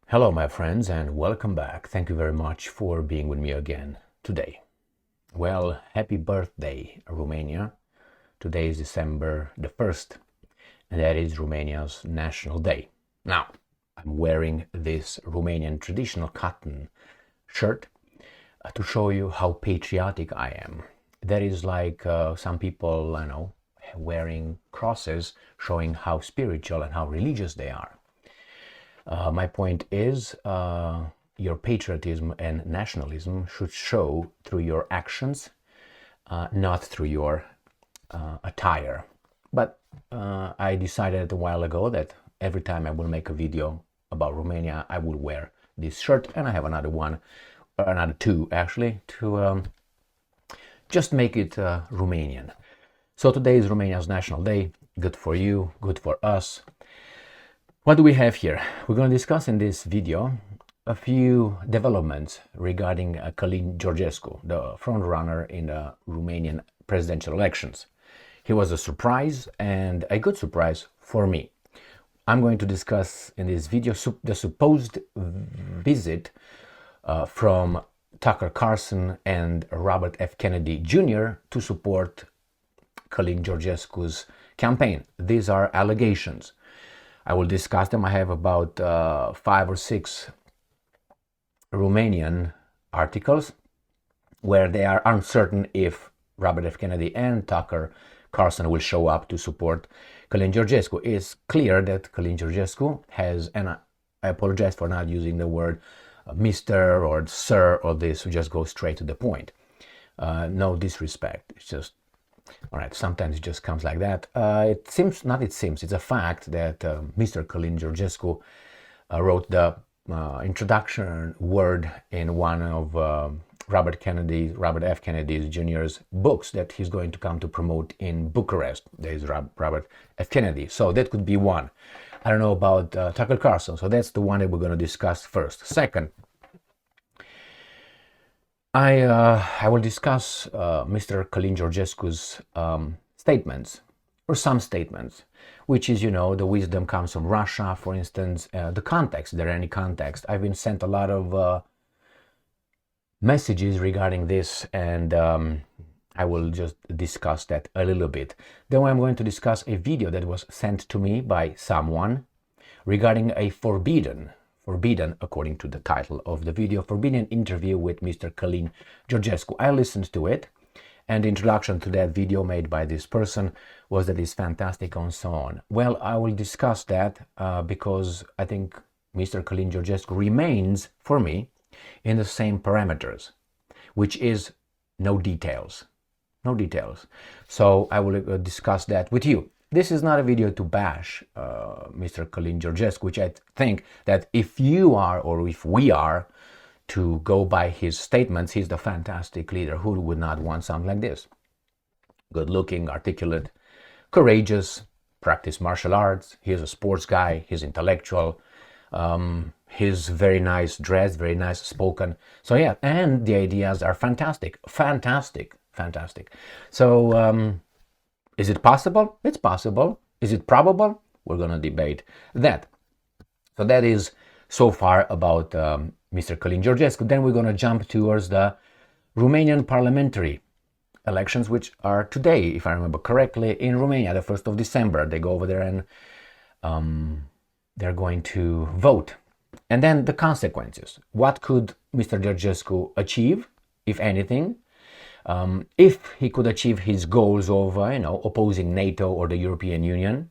Hello, my friends, and welcome back. Thank you very much for being with me again today. Well, happy birthday, Romania. Today is December the 1st, and that is Romania's National Day. Now, I'm wearing this Romanian traditional cotton shirt to show you how patriotic I am. That is like some people, I know, wearing crosses, showing how spiritual and how religious they are. My point is, your patriotism and nationalism should show through your actions, not through your attire. But I decided a while ago that every time I will make a video about Romania, I will wear this shirt, and I have another one, another two actually, to just make it Romanian. So today is Romania's National Day. Good for you, good for us. What do we have here? We're going to discuss in this video a few developments regarding Calin Georgescu, the front-runner in the Romanian presidential elections. He was a surprise, and a good surprise for me. I'm going to discuss in this video the supposed visit from Tucker Carlson and Robert F. Kennedy Jr. to support Calin Georgescu's campaign. These are allegations. I will discuss them. I have about 5 or 6 Romanian articles where they are uncertain if Robert F. Kennedy and Tucker Carlson will show up to support Calin Georgescu. It's clear that Calin Georgescu has, and I apologize for not using the word Mr. or Sir or this, we just go straight to the point. No disrespect, it's just, all right, sometimes it just comes like that. It's a fact that Mr. Calin Georgescu wrote the introduction word in one of Robert F. Kennedy Jr.'s books that he's going to come to promote in București. There is Robert F. Kennedy. So that could be one. I don't know about Tucker Carlson, so that's the one that we're going to discuss first. Second, I will discuss Mr. Calin Georgescu's statements, or some statements, which is, the wisdom comes from Russia, for instance, the context, is there any context? I've been sent a lot of messages regarding this, and I will just discuss that a little bit. Then I'm going to discuss a video that was sent to me by someone regarding a forbidden, according to the title of the video, forbidden interview with Mr. Calin Georgescu. I listened to it, and the introduction to that video made by this person was that it's fantastic and so on. Well, I will discuss that because I think Mr. Calin Georgescu remains, for me, in the same parameters, which is no details. No details. So I will discuss that with you. This is not a video to bash Mr. Calin Georgescu, which I think that if you are, or if we are, to go by his statements, he's the fantastic leader. Who would not want something like this? Good looking, articulate, courageous, practice martial arts. He's a sports guy, he's intellectual, he's very nice dressed, very nice spoken. So yeah, and the ideas are fantastic. So is it possible? It's possible. Is it probable? We're going to debate that. So that is so far about Mr. Calin Georgescu. Then we're going to jump towards the Romanian parliamentary elections, which are today, if I remember correctly, in Romania, the 1st of December. They go over there and they're going to vote. And then the consequences. What could Mr. Georgescu achieve, if anything? If he could achieve his goals of, opposing NATO or the European Union.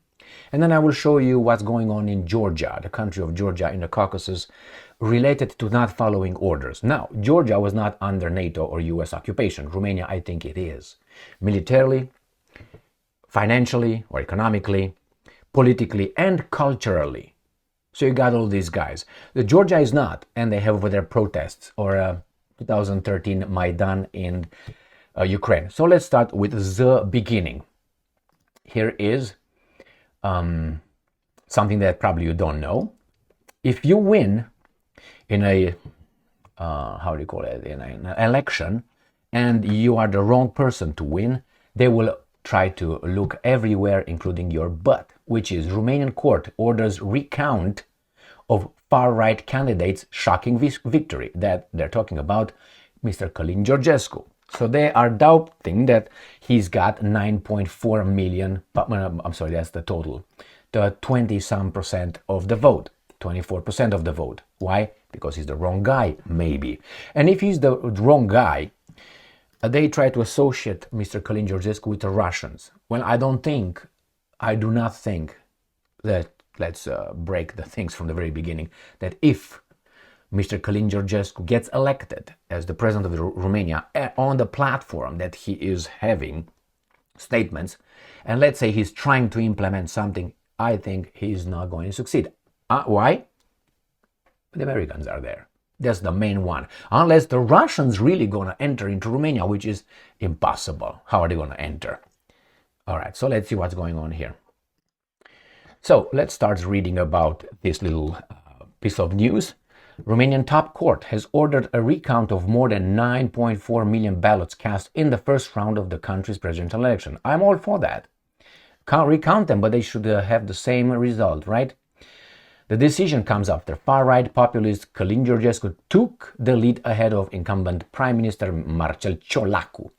And then I will show you what's going on in Georgia, the country of Georgia in the Caucasus, related to not following orders. Now, Georgia was not under NATO or US occupation. Romania, I think it is. Militarily, financially or economically, politically and culturally. So you got all these guys. The Georgia is not, and they have over there protests, or 2013 Maidan in Ukraine. So let's start with the beginning. Here is something that probably you don't know. If you win in a in an election, and you are the wrong person to win, they will try to look everywhere, including your butt, which is Romanian court orders recount of far-right candidate's shocking victory. That they're talking about Mr. Calin Georgescu. So they are doubting that he's got 9.4 million, I'm sorry, that's the total, the 20-some% of the vote, 24% of the vote. Why? Because he's the wrong guy, maybe. And if he's the wrong guy, they try to associate Mr. Calin Georgescu with the Russians. Well, I do not think that, let's break the things from the very beginning, that if Mr. Calin Georgescu gets elected as the president of Romania on the platform that he is having statements, and let's say he's trying to implement something, I think he's not going to succeed. Why? The Americans are there. That's the main one. Unless the Russians really going to enter into Romania, which is impossible. How are they going to enter? All right, so let's see what's going on here. So let's start reading about this little piece of news. Romanian top court has ordered a recount of more than 9.4 million ballots cast in the first round of the country's presidential election. I'm all for that. Can't recount them, but they should have the same result, right? The decision comes after far-right populist Calin Georgescu took the lead ahead of incumbent Prime Minister Marcel Ciolacu.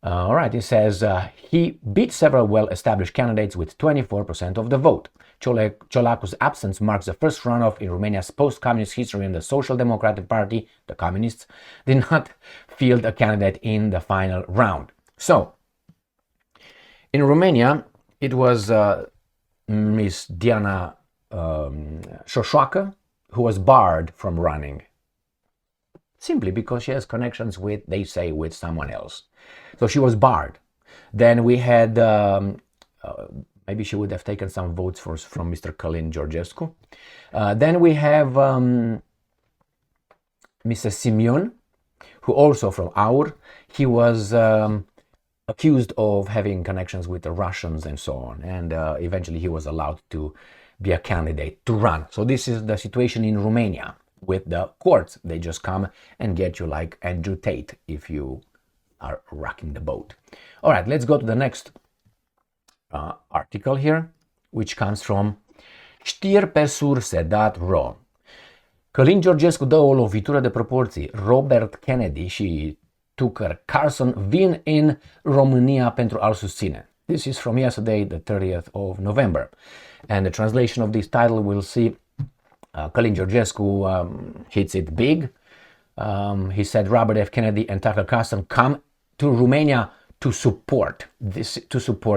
All right, it says he beat several well-established candidates with 24% of the vote. Ciolacu's absence marks the first runoff in Romania's post-communist history, and the Social Democratic Party, the communists, did not field a candidate in the final round. So, in Romania, it was Miss Diana Șoșoacă who was barred from running, simply because she has connections with, they say, with someone else. So she was barred. Then we had, maybe she would have taken some votes from Mr. Calin Georgescu. Then we have Mr. Simeon, who also from AUR. He was accused of having connections with the Russians and so on. And eventually he was allowed to be a candidate to run. So this is the situation in Romania with the courts. They just come and get you like Andrew Tate if you are rocking the boat. All right, let's go to the next article here, which comes from știri.ro. Calin Georgescu dă o lovitură de proporții. Robert Kennedy și Tucker Carlson vin în România pentru a-l susține. This is from yesterday, the 30th of November. And the translation of this title, we'll see Calin Georgescu hits it big. He said Robert F. Kennedy and Tucker Carlson come to Romania to support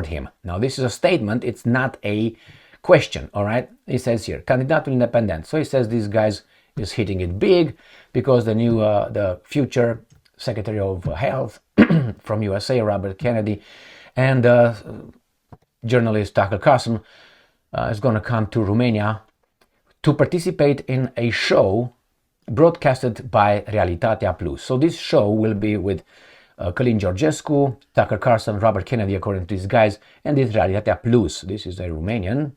him. Now, this is a statement. It's not a question, all right? He says here, candidatul independent. So he says these guys is hitting it big because the future Secretary of Health from USA, Robert Kennedy, and journalist Tucker Carlson is going to come to Romania to participate in a show broadcasted by Realitatea Plus. So this show will be with Calin Georgescu, Tucker Carlson, Robert Kennedy, according to these guys, and this Realitatea Plus. This is a Romanian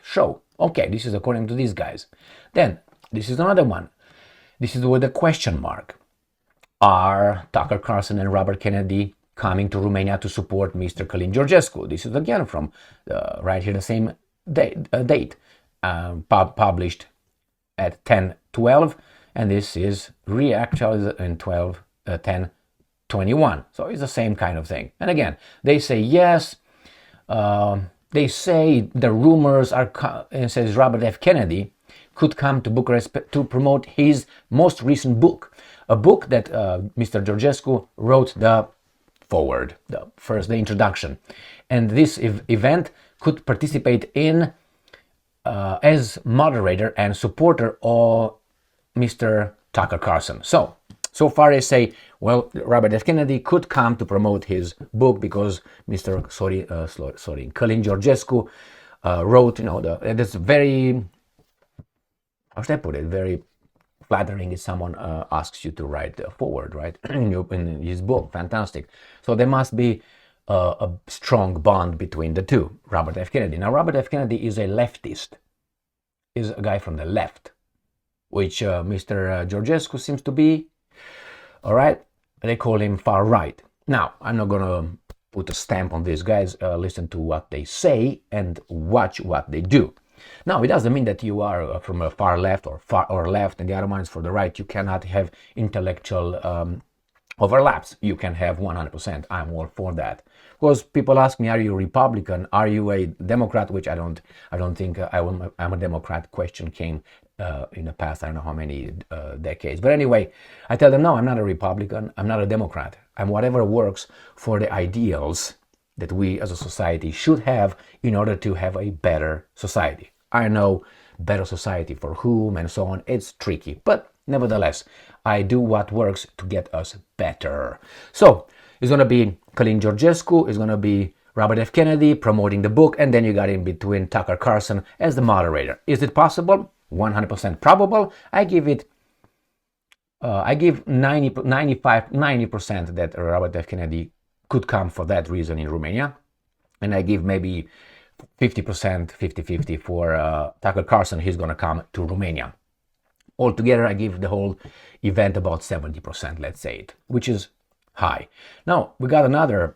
show. Okay, this is according to these guys. Then, this is another one. This is with a question mark. Are Tucker Carlson and Robert Kennedy coming to Romania to support Mr. Calin Georgescu? This is again from right here, the same date published at 10/12, and this is reactualized in 10/21. So it's the same kind of thing. And again, they say yes. They say the rumors are. It says Robert F. Kennedy could come to Bucharest to promote his most recent book, a book that Mr. Georgescu wrote the forward, the introduction, and this event could participate in as moderator and supporter of Mr. Tucker Carlson. So far they say, well, Robert F. Kennedy could come to promote his book because Calin Georgescu wrote, that's very, how should I put it, very flattering if someone asks you to write a forward, right, in his book. Fantastic. So there must be a strong bond between the two. Robert F. Kennedy. Now, Robert F. Kennedy is a leftist, is a guy from the left, which Mr. Georgescu seems to be. All right, they call him far right. Now, I'm not gonna put a stamp on these guys. Listen to what they say and watch what they do. Now, it doesn't mean that you are from a far left or left and the other one is for the right. You cannot have intellectual overlaps. You can have 100%. I'm all for that. Because people ask me, are you a Republican? Are you a Democrat? Which I don't think I'm a Democrat. Question came in the past, I don't know how many decades. But anyway, I tell them, no, I'm not a Republican. I'm not a Democrat. I'm whatever works for the ideals that we as a society should have in order to have a better society. I know better society for whom and so on. It's tricky, but nevertheless, I do what works to get us better. So it's going to be Calin Georgescu, it's going to be Robert F. Kennedy promoting the book, and then you got in between Tucker Carlson as the moderator. Is it possible? 100% probable. I give 90% that Robert F. Kennedy could come for that reason in Romania, and I give maybe 50%, 50-50 for Tucker Carlson. He's going to come to Romania. Altogether, I give the whole event about 70%, let's say it, which is high. Now, we got another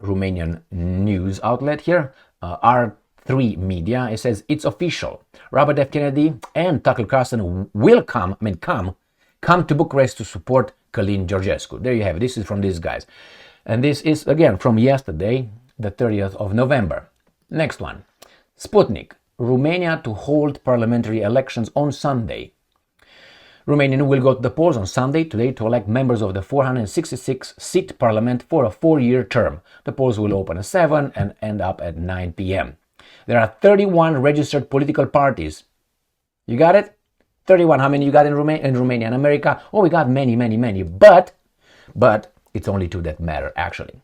Romanian news outlet here, R3 Media. It says it's official. Robert F. Kennedy and Tucker Carlson will come to Bucharest to support Calin Georgescu. There you have it. This is from these guys. And this is, again, from yesterday, the 30th of November. Next one. Sputnik. Romania to hold parliamentary elections on Sunday. Romanian will go to the polls on Sunday today to elect members of the 466-seat parliament for a 4-year term. The polls will open at 7 and end up at 9 p.m. There are 31 registered political parties. You got it? 31. How many you got in Romania and America? Oh, we got many. But it's only 2 that matter, actually.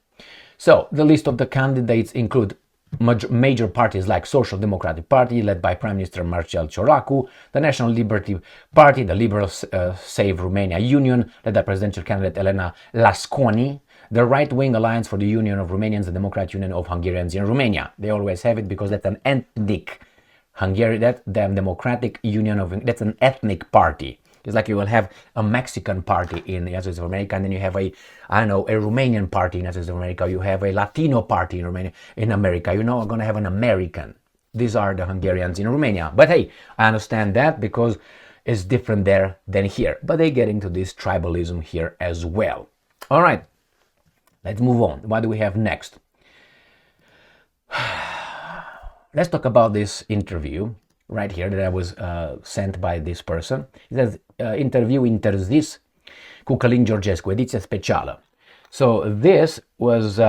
So the list of the candidates include major parties like Social Democratic Party, led by Prime Minister Marcel Ciolacu, the National Liberty Party, the Liberal Save Romania Union, led by presidential candidate Elena Lasconi, the Right-Wing Alliance for the Union of Romanians, the Democratic Union of Hungarians in Romania. They always have it because that's an ethnic Hungary, that's the Democratic Union of, that's an ethnic party. It's like you will have a Mexican party in the United States of America, and then you have a Romanian party in the United States of America. You have a Latino party in Romania, in America. You know, we're going to have an American. These are the Hungarians in Romania. But hey, I understand that because it's different there than here. But they get into this tribalism here as well. All right, let's move on. What do we have next? Let's talk about this interview right here that I was sent by this person. It says, Interviu, interzis cu Calin Georgescu, ediție specială. So this was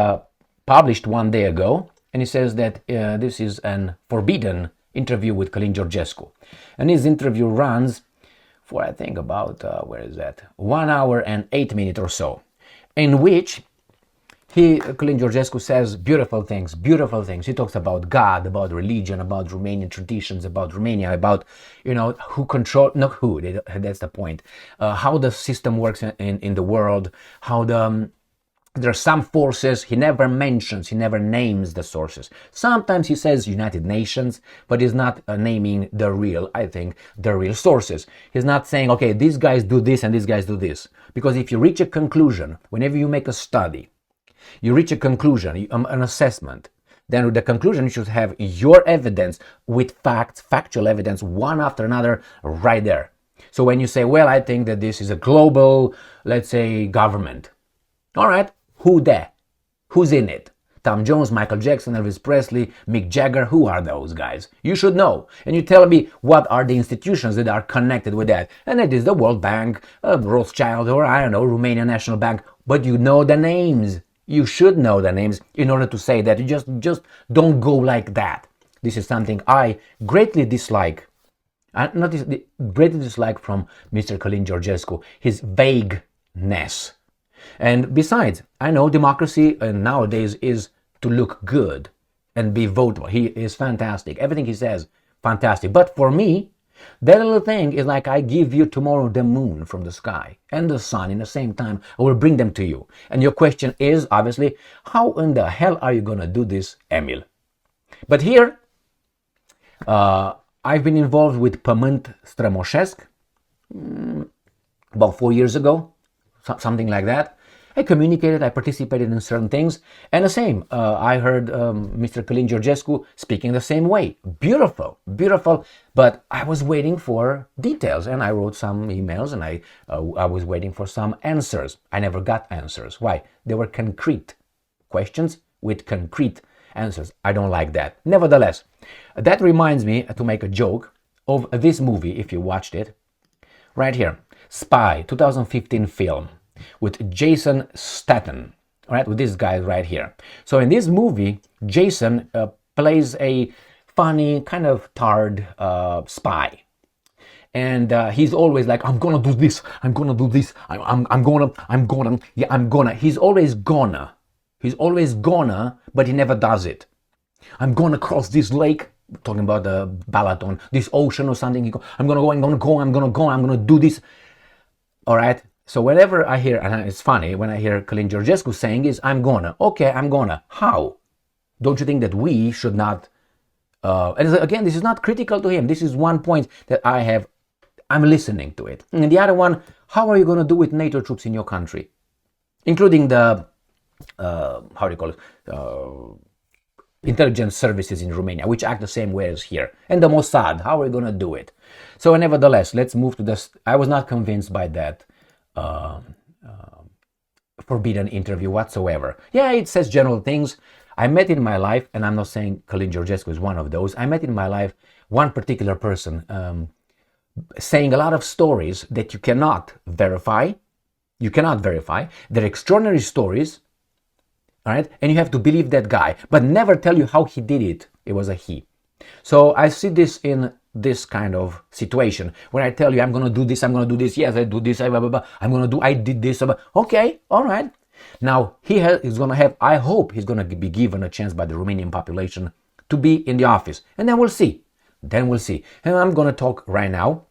published 1 day ago, and it says that this is an forbidden interview with Calin Georgescu. And his interview runs for, I think, about, 1 hour and 8 minutes or so, in which Calin Georgescu says beautiful things. He talks about God, about religion, about Romanian traditions, about Romania, about, who control, not who, that's the point, how the system works in the world, how there are some forces he never mentions, he never names the sources. Sometimes he says United Nations, but he's not naming the real sources. He's not saying, okay, these guys do this and these guys do this. Because if you reach a conclusion, whenever you make a study, you reach a conclusion, an assessment, then with the conclusion you should have your evidence with facts, factual evidence, one after another right there. So when you say, well, I think that this is a global, let's say, government. All right, who there? Who's in it? Tom Jones, Michael Jackson, Elvis Presley, Mick Jagger, who are those guys? You should know. And you tell me what are the institutions that are connected with that. And it is the World Bank, Rothschild, or I don't know, Romanian National Bank. But you know the names. You should know the names in order to say that. You just don't go like that. This is something I greatly dislike. Greatly dislike from Mr. Calin Georgescu, his vagueness. And besides, I know democracy nowadays is to look good and be votable. He is fantastic. Everything he says, fantastic. But for me, that little thing is like I give you tomorrow the moon from the sky and the sun in the same time. I will bring them to you. And your question is, obviously, how in the hell are you going to do this, Emil? But here, I've been involved with Pământ Strămoșesc about 4 years ago, something like that. I communicated, I participated in certain things, and the same. I heard Mr. Calin Georgescu speaking the same way. Beautiful, beautiful. But I was waiting for details, and I wrote some emails, and I was waiting for some answers. I never got answers. Why? They were concrete questions with concrete answers. I don't like that. Nevertheless, that reminds me to make a joke of this movie, if you watched it. Right here, Spy, 2015 film with Jason Statham, right? With this guy right here. So in this movie, Jason plays a funny, kind of tarred spy. And he's always like, I'm gonna do this, I'm gonna do this, I'm gonna. He's always gonna. He's always gonna, but he never does it. I'm gonna cross this lake, talking about the Balaton, this ocean or something. I'm gonna do this. All right. So whenever I hear, and it's funny, when I hear Calin Georgescu saying is, I'm gonna. Okay, I'm gonna. How? Don't you think that we should not, and again, this is not critical to him. This is one point that I'm listening to it. And the other one, how are you going to do with NATO troops in your country? Including the, how do you call it, intelligence services in Romania, which act the same way as here. And the Mossad, how are we going to do it? So nevertheless, let's move to this. I was not convinced by that forbidden interview whatsoever. Yeah, it says general things. I met in my life, and I'm not saying Calin Georgescu is one of those, I met in my life one particular person saying a lot of stories that you cannot verify. You cannot verify. They're extraordinary stories, all right? And you have to believe that guy, but never tell you how he did it. It was a he. So I see this in this kind of situation when I tell you I'm going to do this, yes, I do this, blah, blah, blah. I did this. Okay, all right. Now he's going to have, I hope he's going to be given a chance by the Romanian population to be in the office. And then we'll see. And I'm going to talk right now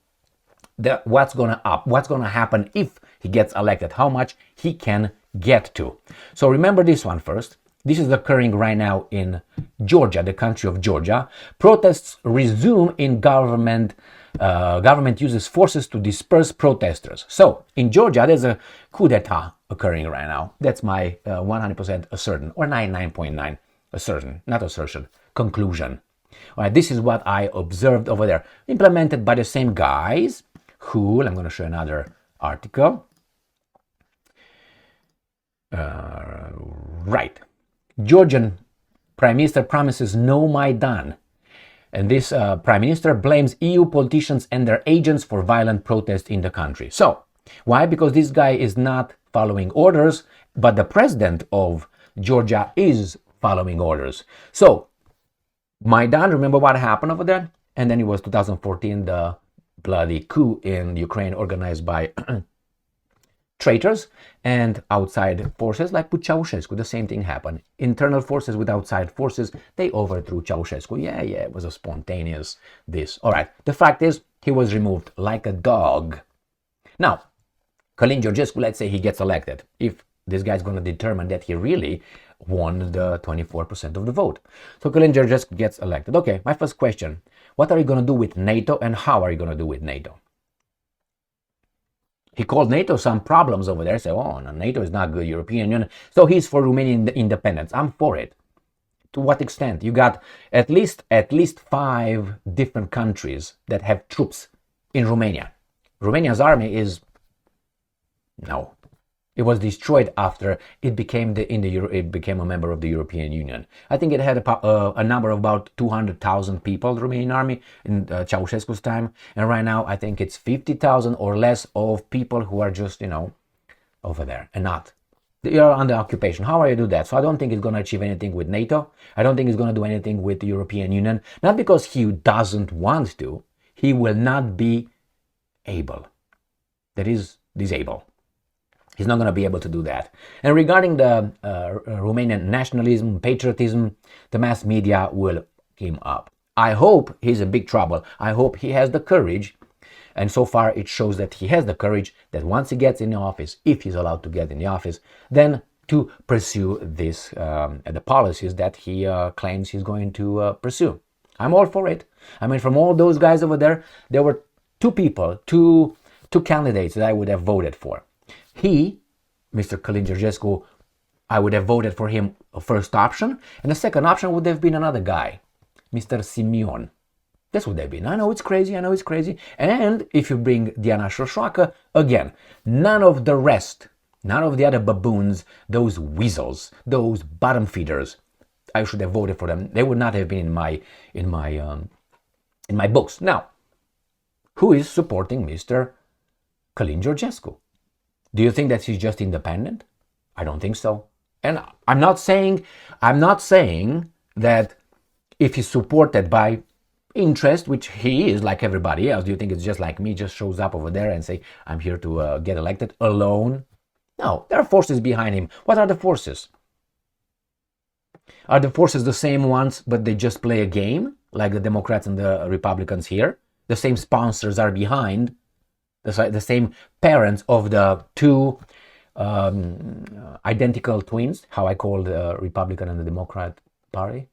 that what's going to happen if he gets elected, how much he can get to. So remember this one first. This is occurring right now in Georgia, the country of Georgia. Protests resume in government. Government uses forces to disperse protesters. So in Georgia, there's a coup d'etat occurring right now. That's my 100% assertion, or 99.9 assertion, not assertion, conclusion. All right, this is what I observed over there, implemented by the same guys who, I'm going to show another article. Right. Georgian Prime Minister promises no Maidan. And this Prime Minister blames EU politicians and their agents for violent protests in the country. So, why? Because this guy is not following orders, but the president of Georgia is following orders. So, Maidan, remember what happened over there? And then it was 2014, the bloody coup in Ukraine organized by traitors and outside forces, like with Ceausescu. The same thing happened. Internal forces with outside forces, they overthrew Ceausescu. Yeah, it was a spontaneous this. All right, the fact is, he was removed like a dog. Now, Calin Georgescu, let's say he gets elected. If this guy's going to determine that he really won the 24% of the vote. So Calin Georgescu gets elected. Okay, my first question, what are you going to do with NATO, and how are you going to do with NATO? He called NATO some problems over there. Say, oh, no, NATO is not good, European Union. So he's for Romanian independence. I'm for it. To what extent? You got at least 5 different countries that have troops in Romania. Romania's army is no. It was destroyed after it became it became a member of the European Union. I think it had a number of about 200,000 people, the Romanian army, in Ceausescu's time. And right now, I think it's 50,000 or less of people who are just, over there and not. They are under occupation. How are you do that? So I don't think it's going to achieve anything with NATO. I don't think it's going to do anything with the European Union. Not because he doesn't want to. He will not be able. That is disabled. He's not going to be able to do that. And regarding the Romanian nationalism, patriotism, the mass media will him up. I hope he's in big trouble. I hope he has the courage. And so far it shows that he has the courage that once he gets in the office, if he's allowed to get in the office, then to pursue this, the policies that he claims he's going to pursue. I'm all for it. I mean, from all those guys over there, there were two candidates that I would have voted for. He Mr. Calin Georgescu, I would have voted for him a first option, and the second option would have been another guy, Mr. Simeon. This would have been. I know it's crazy, And if you bring Diana Șoșoacă, again, none of the rest, none of the other baboons, those weasels, those bottom feeders, I should have voted for them. They would not have been in my books. Now, who is supporting Mr. Calin Georgescu? Do you think that he's just independent? I don't think so. And I'm not saying that if he's supported by interest, which he is like everybody else, do you think it's just like me, just shows up over there and say, I'm here to get elected alone? No, there are forces behind him. What are the forces? Are the forces the same ones, but they just play a game, like the Democrats and the Republicans here? The same sponsors are behind, the same parents of the two identical twins, how I call the Republican and the Democrat Party.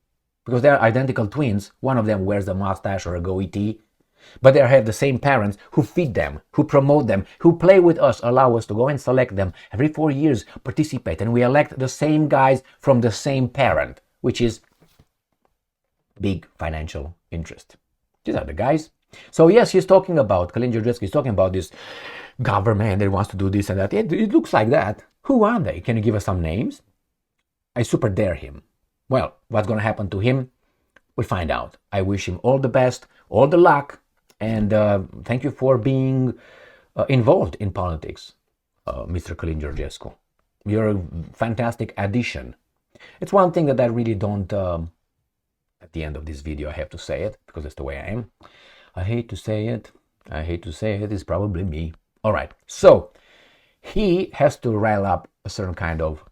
Because they're identical twins. One of them wears a mustache or a goatee, but they have the same parents who feed them, who promote them, who play with us, allow us to go and select them every 4 years, participate, and we elect the same guys from the same parent, which is big financial interest. These are the guys. So yes, he's talking about, Calin Georgescu is talking about this government that wants to do this and that. It looks like that. Who are they? Can you give us some names? I super dare him. Well, what's going to happen to him? We'll find out. I wish him all the best, all the luck, and thank you for being involved in politics, Mr. Calin Georgescu. You're a fantastic addition. It's one thing that I really don't, at the end of this video I have to say it, because that's the way I am. I hate to say it, it's probably me. All right, so he has to rile up a certain kind of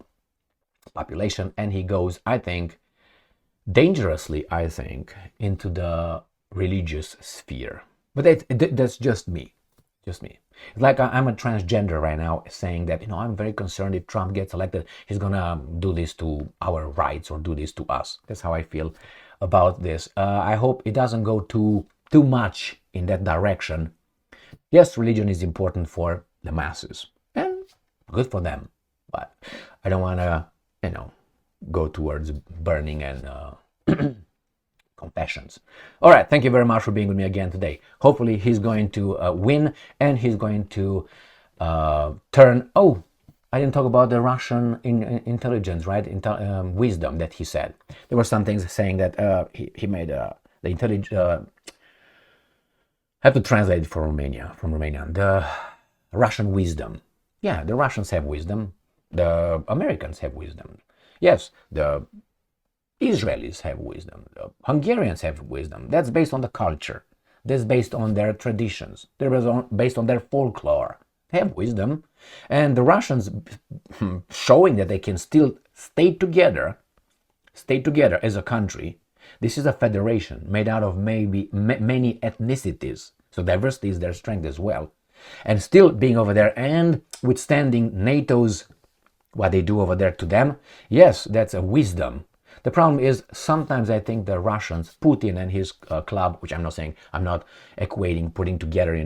population, and he goes, I think, dangerously, into the religious sphere. But that's just me. It's like I'm a transgender right now, saying that, I'm very concerned if Trump gets elected, he's gonna do this to our rights or do this to us. That's how I feel about this. I hope it doesn't go too much in that direction. Yes, religion is important for the masses, and good for them, but I don't want to go towards burning and confessions. All right, thank you very much for being with me again today. Hopefully he's going to win, and he's going to turn. Oh, I didn't talk about the Russian intelligence, right? Wisdom that he said. There were some things saying that he made the intelligence. I have to translate it from Romanian. The Russian wisdom. Yeah, the Russians have wisdom. The Americans have wisdom. Yes, the Israelis have wisdom. The Hungarians have wisdom. That's based on the culture. That's based on their traditions. They're based on their folklore. They have wisdom. And the Russians showing that they can still stay together as a country. This is a federation made out of maybe many ethnicities. So diversity is their strength as well. And still being over there and withstanding NATO's, what they do over there to them, yes, that's a wisdom. The problem is sometimes I think the Russians, Putin and his club, which I'm not equating, putting together,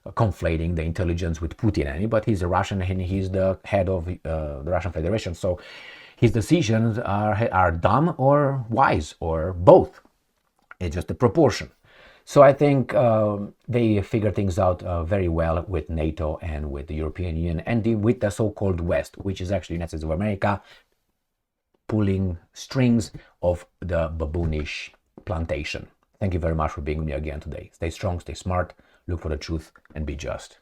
conflating the intelligence with Putin, but he's a Russian and he's the head of the Russian Federation. So his decisions are dumb or wise or both. It's just a proportion. So I think they figure things out very well with NATO and with the European Union and with the so-called West, which is actually United States of America, pulling strings of the baboonish plantation. Thank you very much for being with me again today. Stay strong, stay smart, look for the truth, and be just.